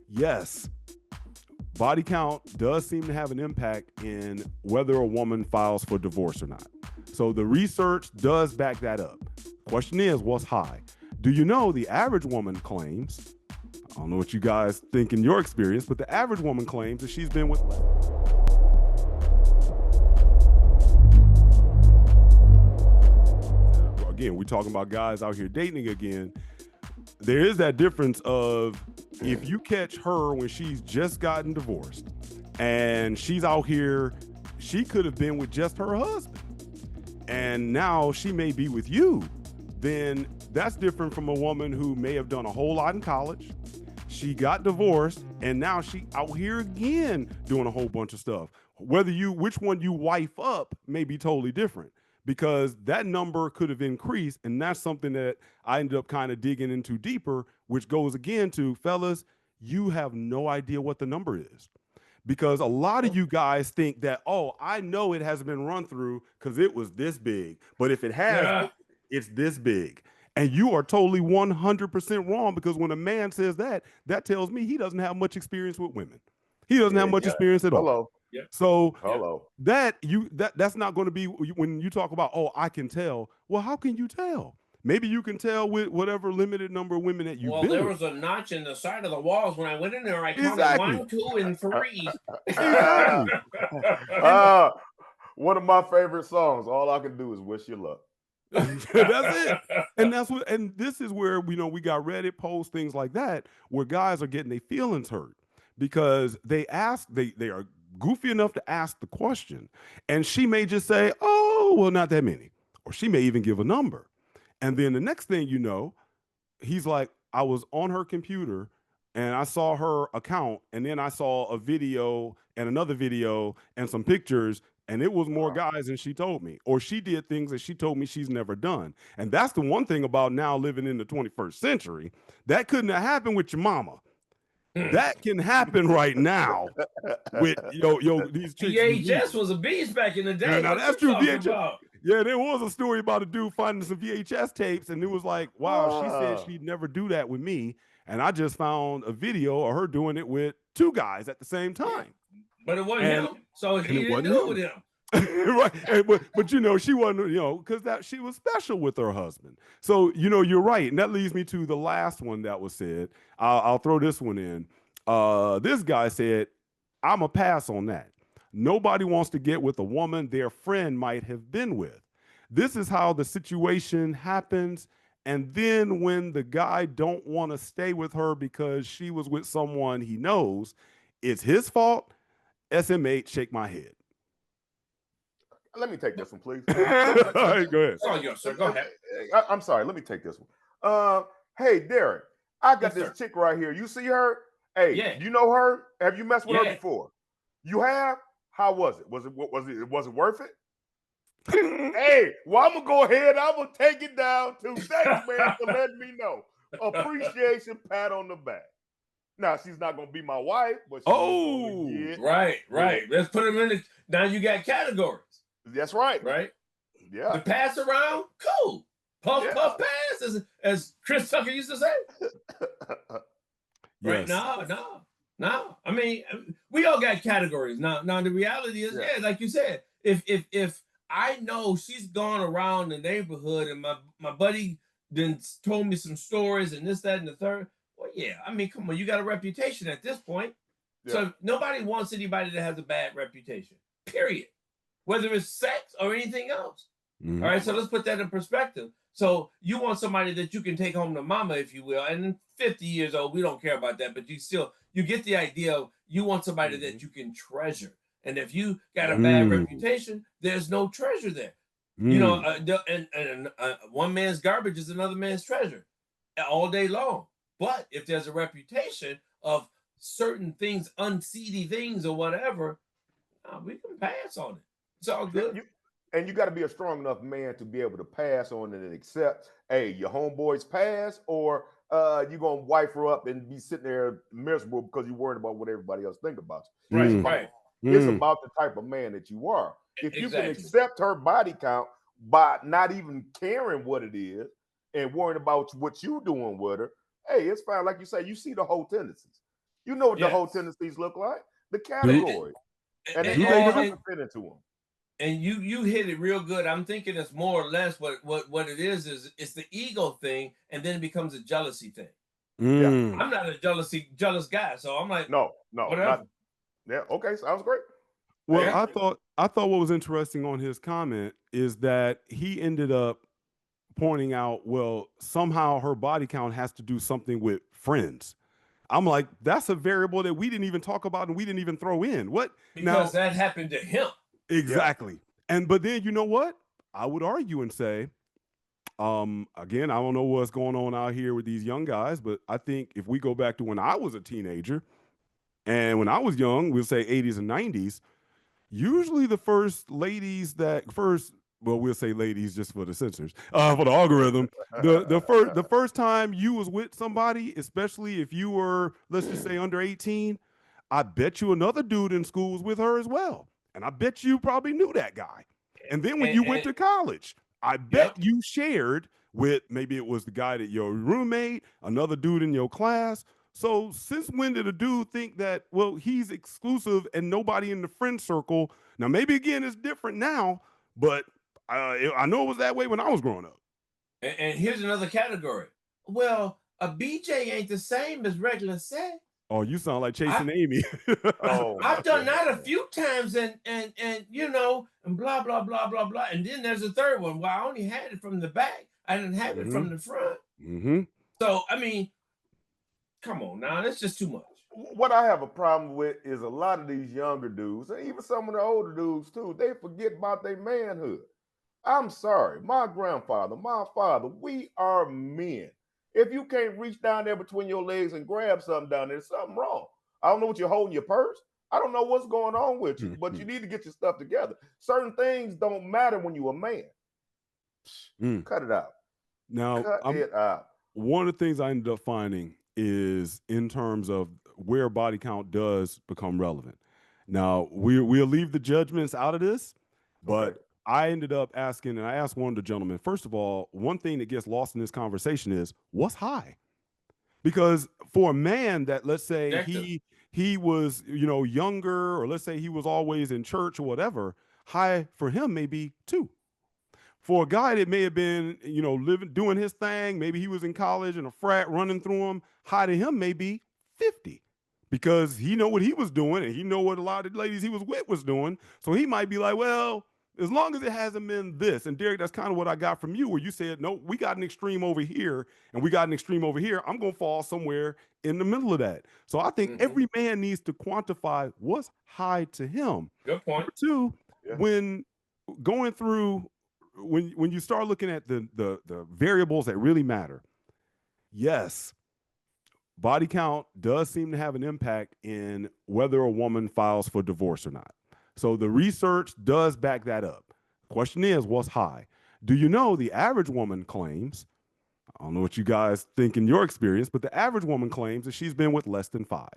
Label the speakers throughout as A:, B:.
A: Yes, body count does seem to have an impact in whether a woman files for divorce or not. So the research does back that up. Question is, what's high? Do you know the average woman claims, I don't know what you guys think in your experience, but the average woman claims that she's been with again, we're talking about guys out here dating again. There is that difference of if you catch her when she's just gotten divorced and she's out here, she could have been with just her husband and now she may be with you, then that's different from a woman who may have done a whole lot in college. She got divorced and now she out here again doing a whole bunch of stuff. Which one you wife up may be totally different, because that number could have increased. And that's something that I ended up kind of digging into deeper, which goes again to, fellas, you have no idea what the number is. Because a lot of you guys think that, oh, I know it hasn't been run through because it was this big. But if it has, it's this big. And you are totally 100% wrong, because when a man says that, that tells me he doesn't have much experience with women. He doesn't have much experience at all.
B: Hello.
A: So that's not going to be when you talk about, oh, I can tell. Well, how can you tell? Maybe you can tell with whatever limited number of women that you've been
C: there
A: with.
C: was a notch in the side of the walls when I went in there. I counted 1, 2, and 3.
A: Exactly.
B: One of my favorite songs. All I can do is wish you luck.
A: That's it. And this is where we got Reddit posts, things like that, where guys are getting their feelings hurt because they are goofy enough to ask the question, and she may just say, oh, well, not that many, or she may even give a number. And then the next thing you know, he's like, I was on her computer and I saw her account, and then I saw a video and another video and some pictures, and it was more guys than she told me, or she did things that she told me she's never done. And that's the one thing about now living in the 21st century. That couldn't have happened with your mama. That can happen right now with these chicks.
C: VHS was a beast back in the day.
A: Now that's true. VHS. Yeah, there was a story about a dude finding some VHS tapes, and it was like, wow, she said she'd never do that with me. And I just found a video of her doing it with 2 guys at the same time.
C: But it wasn't him, so he didn't do it with him.
A: Right. But she wasn't, because that she was special with her husband. So, you're right. And that leads me to the last one that was said. I'll throw this one in. This guy said, I'm a pass on that. Nobody wants to get with a woman their friend might have been with. This is how the situation happens. And then when the guy don't want to stay with her because she was with someone he knows, it's his fault. SMH, shake my head.
B: Let me take this one, please.
A: All right, go ahead.
C: Oh, sir. Go ahead.
B: I'm sorry. Let me take this one. Hey, Derek, I got this chick right here. You see her? Hey, you know her? Have you messed with her before? You have? How was it? Was it worth it? Hey, well, I'm gonna go ahead. I'm gonna take it down to thanks, man, for letting me know. Appreciation, pat on the back. Now she's not gonna be my wife, but
C: right. Let's put them in the. Now you got categories.
B: That's right.
C: Right.
B: Yeah.
C: The pass around, cool. Puff pass, as Chris Tucker used to say. Right? No. I mean, we all got categories. Now the reality is, like you said, if I know she's gone around the neighborhood and my buddy then told me some stories and this, that, and the third. Well, yeah. I mean, come on, you got a reputation at this point. Yeah. So nobody wants anybody that has a bad reputation. Period. Whether it's sex or anything else. Mm-hmm. All right. So let's put that in perspective. So you want somebody that you can take home to mama, if you will. And 50 years old, we don't care about that, but you get the idea of you want somebody that you can treasure. And if you got a bad reputation, there's no treasure there. One man's garbage is another man's treasure all day long. But if there's a reputation of certain things, unseedy things or whatever, we can pass on it. It's all good.
B: And you got to be a strong enough man to be able to pass on it and accept, hey, your homeboy's pass, or you're going to wife her up and be sitting there miserable because you're worried about what everybody else think about you.
C: Right.
B: It's about the type of man that you are. If you can accept her body count by not even caring what it is and worrying about what you're doing with her, hey, it's fine. Like you say, you see the whole tendencies. You know what the whole tendencies look like, the category, and they all have to fit into them.
C: And you hit it real good. I'm thinking it's more or less what it is it's the ego thing, and then it becomes a jealousy thing. Yeah, I'm not a jealous guy, so I'm like,
B: no,
C: whatever.
B: Yeah, okay, sounds great.
A: Well, yeah. I thought what was interesting on his comment is that he ended up pointing out, well, somehow her body count has to do something with friends. I'm like, that's a variable that we didn't even talk about and we didn't even throw in. What?
C: Because that happened to him.
A: Exactly. Yeah. But then you know what? I would argue and say, again, I don't know what's going on out here with these young guys, but I think if we go back to when I was a teenager and when I was young, we'll say 80s and 90s, usually the first ladies well, we'll say ladies just for the censors, for the algorithm. The first time you was with somebody, especially if you were, let's just say, under 18, I bet you another dude in school was with her as well. And I bet you probably knew that guy. And then when you went to college, I bet you shared with, maybe it was the guy that your roommate, another dude in your class. So since when did a dude think that, well, he's exclusive and nobody in the friend circle? Now, maybe again, it's different now, but I know it was that way when I was growing up.
C: And here's another category. Well, a BJ ain't the same as regular sex.
A: Oh, you sound like Chasing Amy.
C: I've done that a few times and you know, and blah, blah, blah, blah, blah. And then there's a third one. Well, I only had it from the back. I didn't have it from the front. So, I mean, come on now, that's just too much.
B: What I have a problem with is a lot of these younger dudes, and even some of the older dudes too, they forget about their manhood. I'm sorry, my grandfather, my father, we are men. If you can't reach down there between your legs and grab something down there, there's something wrong. I don't know what you're holding your purse. I don't know what's going on with you, but you need to get your stuff together. Certain things don't matter when you're a man. Cut it out.
A: Now,
B: cut it out.
A: One of the things I ended up finding is in terms of where body count does become relevant. Now, we'll leave the judgments out of this, but I ended up asking, and I asked one of the gentlemen, first of all, one thing that gets lost in this conversation is what's high? Because for a man that, let's say he was, you know, younger, or let's say he was always in church or whatever, high for him may be 2. For a guy that may have been, you know, doing his thing, maybe he was in college and a frat running through him, high to him may be 50. Because he know what he was doing and he know what a lot of the ladies he was with was doing. So he might be like, well, as long as it hasn't been this. And Derek, that's kind of what I got from you, where you said, no, we got an extreme over here and we got an extreme over here. I'm going to fall somewhere in the middle of that. So I think every man needs to quantify what's high to him.
C: Good point.
A: Number 2, when going through, when you start looking at the variables that really matter, yes, body count does seem to have an impact in whether a woman files for divorce or not. So the research does back that up. The question is, what's high? Do you know the average woman claims, I don't know what you guys think in your experience, but the average woman claims that she's been with less than 5.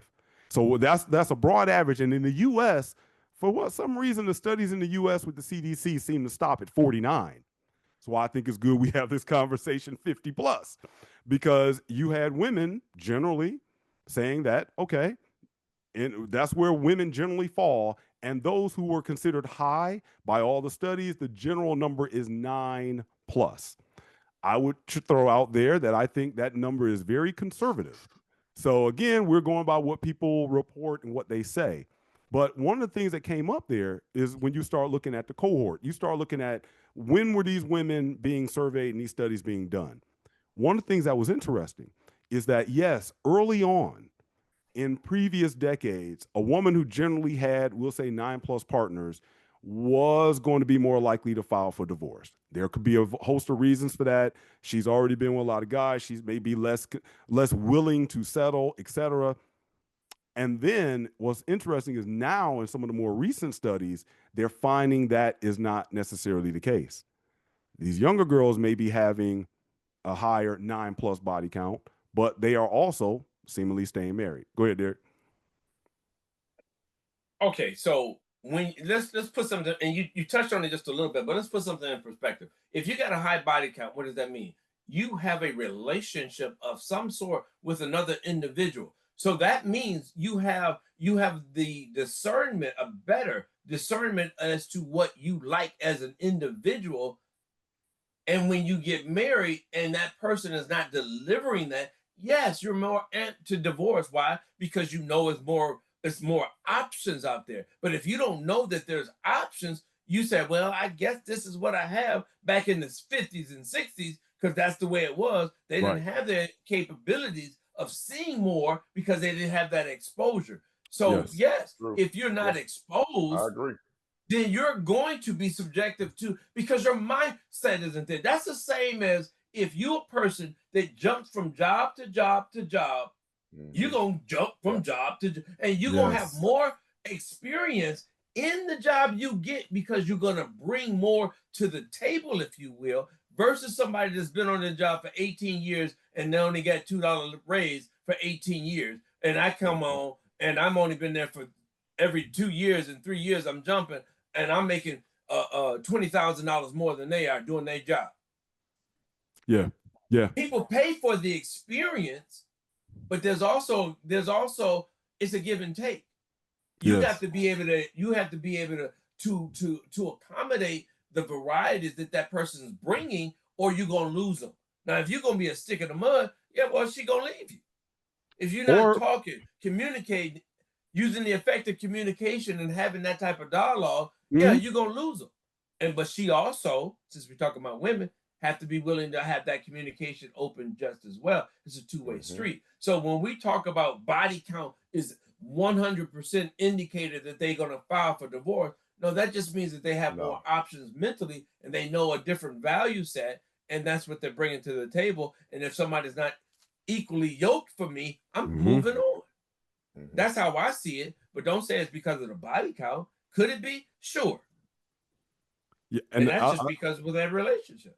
A: So that's a broad average. And in the U.S., for some reason, the studies in the U.S. with the CDC seem to stop at 49. So I think it's good we have this conversation 50 plus, because you had women generally saying that, okay, and that's where women generally fall. And those who were considered high by all the studies, the general number is 9 plus. I would throw out there that I think that number is very conservative. So again, we're going by what people report and what they say. But one of the things that came up there is when you start looking at the cohort, you start looking at when were these women being surveyed and these studies being done. One of the things that was interesting is that, yes, early on in previous decades, a woman who generally had, we'll say 9 plus partners, was going to be more likely to file for divorce. There could be a host of reasons for that. She's already been with a lot of guys. She's maybe less willing to settle, etc. And then what's interesting is now in some of the more recent studies, they're finding that is not necessarily the case. These younger girls may be having a higher 9 plus body count, but they are also seemingly staying married. Go ahead, Derek.
C: Okay, so when let's put something, and you touched on it just a little bit, but let's put something in perspective. If you got a high body count, what does that mean? You have a relationship of some sort with another individual. So that means you have the discernment, a better discernment as to what you like as an individual. And when you get married and that person is not delivering that, yes, you're more apt to divorce. Why? Because you know it's more options out there. But if you don't know that there's options, you say, well, I guess this is what I have. Back in the 50s and 60s, because that's the way it was. They didn't have the capabilities of seeing more because they didn't have that exposure. So yes, if you're not exposed,
B: I agree,
C: then you're going to be subjective to, because your mindset isn't there. That's the same as if you're a person that jumps from job to job to job, you're going to jump from job to job, and you're going to have more experience in the job you get because you're going to bring more to the table, if you will, versus somebody that's been on the job for 18 years and they only got $2 raise for 18 years. And I come on and I'm only been there for every 2 years and 3 years I'm jumping and I'm making $20,000 more than they are doing their job.
B: Yeah.
C: People pay for the experience, but there's also it's a give and take. You have to be able to accommodate the varieties that person's bringing, or you're gonna lose them. Now, if you're gonna be a stick in the mud, she's gonna leave you. If you're not talking, communicating, using the effective communication and having that type of dialogue, you're gonna lose them. But she also, since we're talking about women, have to be willing to have that communication open just as well. It's a two-way street. So when we talk about body count is 100% indicated that they're going to file for divorce, no, that just means that they have more options mentally and they know a different value set, and that's what they're bringing to the table. And if somebody's not equally yoked for me, I'm moving on. That's how I see it. But don't say it's because of the body count. Could it be? Sure. Yeah, and that's just because of that relationship.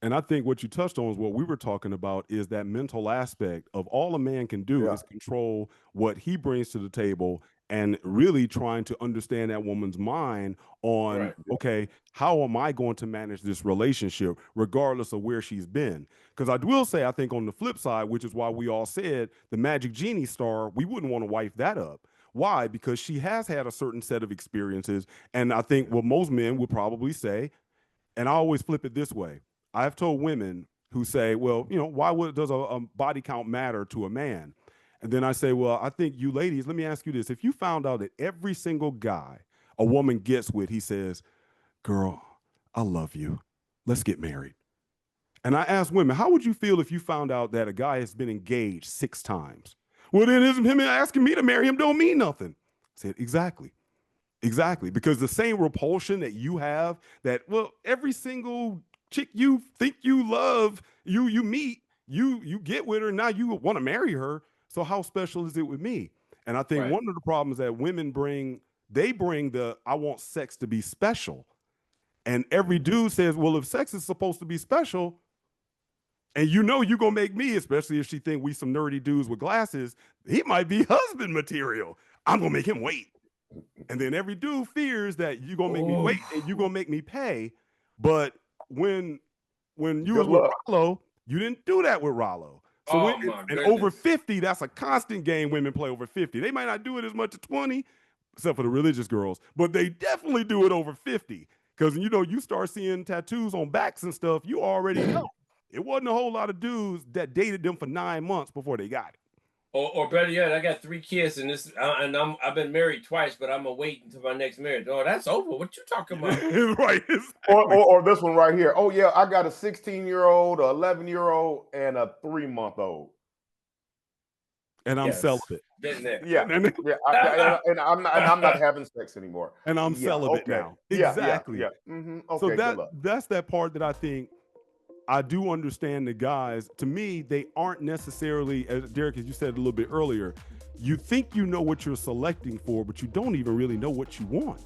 A: And I think what you touched on is what we were talking about, is that mental aspect of all a man can do is control what he brings to the table and really trying to understand that woman's mind on, okay, how am I going to manage this relationship regardless of where she's been? Because I will say, I think on the flip side, which is why we all said the Magic Genie star, we wouldn't want to wife that up. Why? Because she has had a certain set of experiences. And I think what most men would probably say, and I always flip it this way. I've told women who say, well, why does a body count matter to a man? And then I say, well, I think you ladies, let me ask you this. If you found out that every single guy a woman gets with, he says, girl, I love you. Let's get married. And I ask women, how would you feel if you found out that a guy has been engaged 6 times? Well, then isn't him asking me to marry him don't mean nothing. I said, exactly. Because the same repulsion that you have, that, well, every single chick you think you love, you meet, you get with her, now you want to marry her. So how special is it with me? And I think one of the problems that women bring, they bring the, I want sex to be special. And every dude says, well, if sex is supposed to be special, and you're gonna make me, especially if she think we some nerdy dudes with glasses, he might be husband material. I'm gonna make him wait. And then every dude fears that you're gonna make me wait and you're gonna make me pay. But when you was with Rollo, you didn't do that with Rollo. So and over 50, that's a constant game women play over 50. They might not do it as much at 20, except for the religious girls, but they definitely do it over 50. Because you start seeing tattoos on backs and stuff, you already know. It wasn't a whole lot of dudes that dated them for 9 months before they got it.
C: Or better yet, I got 3 kids and I've been married twice, but I'm gonna wait until my next marriage. Oh, that's over. What you talking about?
A: Right.
B: Exactly. Or this one right here. Oh yeah, I got a 16-year-old, a 11-year-old, and a 3-month-old.
A: And I'm celibate.
B: Yeah. And I'm not having sex anymore.
A: And I'm celibate now. Exactly.
B: Yeah. Okay.
A: So that's that part that I think I do understand the guys. To me, they aren't necessarily, as Derek, as you said a little bit earlier, you think you know what you're selecting for, but you don't even really know what you want.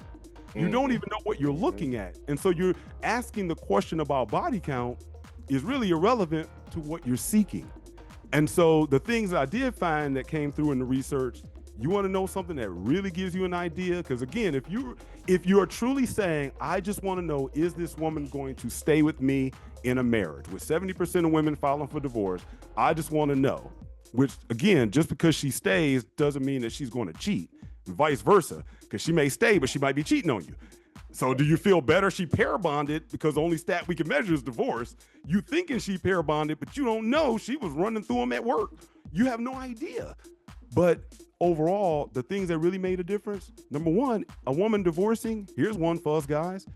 A: You don't even know what you're looking at. And so you're asking the question about body count is really irrelevant to what you're seeking. And so the things that I did find that came through in the research, you want to know something that really gives you an idea? Because again, if you are truly saying, I just want to know, is this woman going to stay with me in a marriage? With 70% of women filing for divorce, I just want to know. which again, just because she stays doesn't mean that she's going to cheat, and vice versa, because she may stay, but she might be cheating on you. So do you feel better she pair bonded, because the only stat we can measure is divorce? You thinking she pair bonded, but you don't know she was running through them at work. You have no idea. But overall, the things that really made a difference, number one, a woman divorcing, here's one for us guys,